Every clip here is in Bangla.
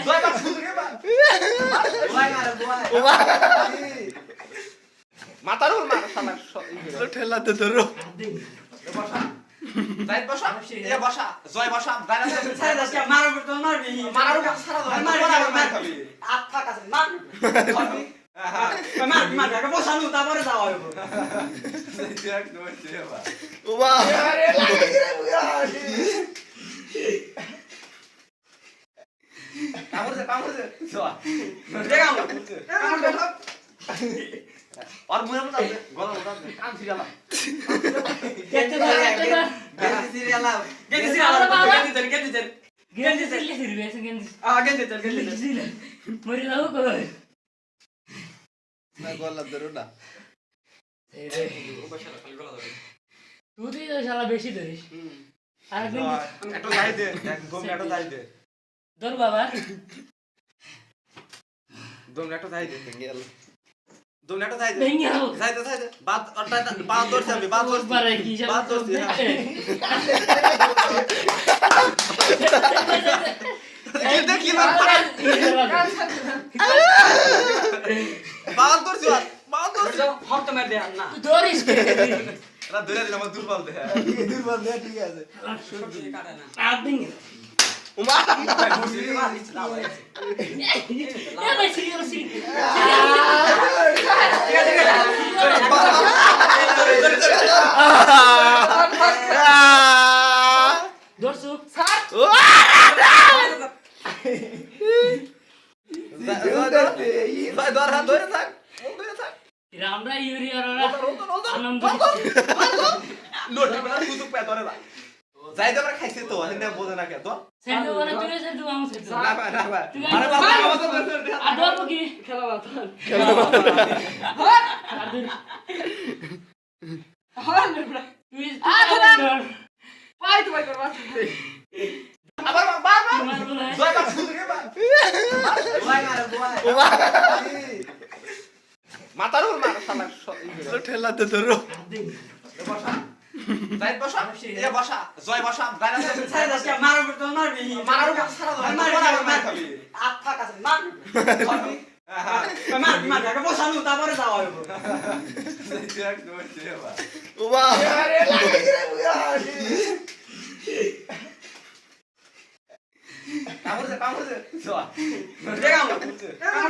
জয় বাপ শুধু কে বা জয় মারে জয় মাথার উপর মার শালা তো ঠেলাতে ধরো বসা যাই বসা এ বসা জয় বসা দাঁড়া ছাড়া দাস মারার উপর তো মারবি মারার উপর ছাড়া দাও মার খাবি হাত ফাঁক আছে মার মার মার আগে বসানো তারপরে যাওয়া হবে দেখ নয় রে বা ওবা আরে লাগে রে কামড় দে জয় দেখা और मुझे बता दे गला बता दे काम सीरियल কেটে ধর गला सीरियल গেন্দি চল गेंदी से ले फिर वैसे गेंदी গেন্দি চল मरी लाओ कोई না গলা ধরো না तू तो ये शाला बेशी धरिस আর দিন একটু যাই দে দম একটু যাই দে ধর বাবা দম একটু যাই দে গেল দম একটু যাই দে ভেঙে যাও যাই দে বাদ অটা বাদ দৌড় যাবি বাদ দৌড় পারে কি বাদ দৌড় এই দেখি না বাদ দৌড় যা বাদ দৌড় হক তো মার দে না तू धरिस এরা ধরে দিলাম দুর্বল দে দুর্বল দেয়া ঠিক আছে সবজি কাটে না आप देंगे ওমা মুসলিম মারি না ভাই ये भाई सीरियल दर्शु ধরে থাক रामरा यूरिया आनंद লোটি বেলা সুযোগ পে ধরে না যাই দে আমরা খাইছে তো হেনে বোঝে না কে তো सेंडो वाला तुरे से तू आऊं से না ভাই আরে বাবা আমাদের आडोर की খেলা বাত হল বড় तू इस পাই তো ভাই করবা আবার বাবা मार बोला জয় বাপ শুধু কে বা জয় মারে জয় ওমা মাথার উপর মার শালা তো ঠেলাতে ধরো বসা যাই বসা এ বসা জয় বসা দাঁড়া ছাড়া দাস মারার উপর তো মারবি মারার উপর ছাড়া দাও মার খাবি হাত ফাঁক আছে মার মার আগে বসানো তারপরে যাওয়া হবে দেখ নয় রে বা ওবা আরে লাগে রে কামড় দে জয়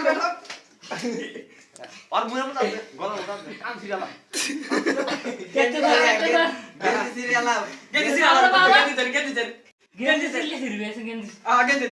দেখা और मुझे बता दे गला बता दे काम सीरियल केते धर गला सीरियल গেন্দি চল बाबा। গেন্দি চল गेंदी से ले फिर वैसे गेंदी গেন্দি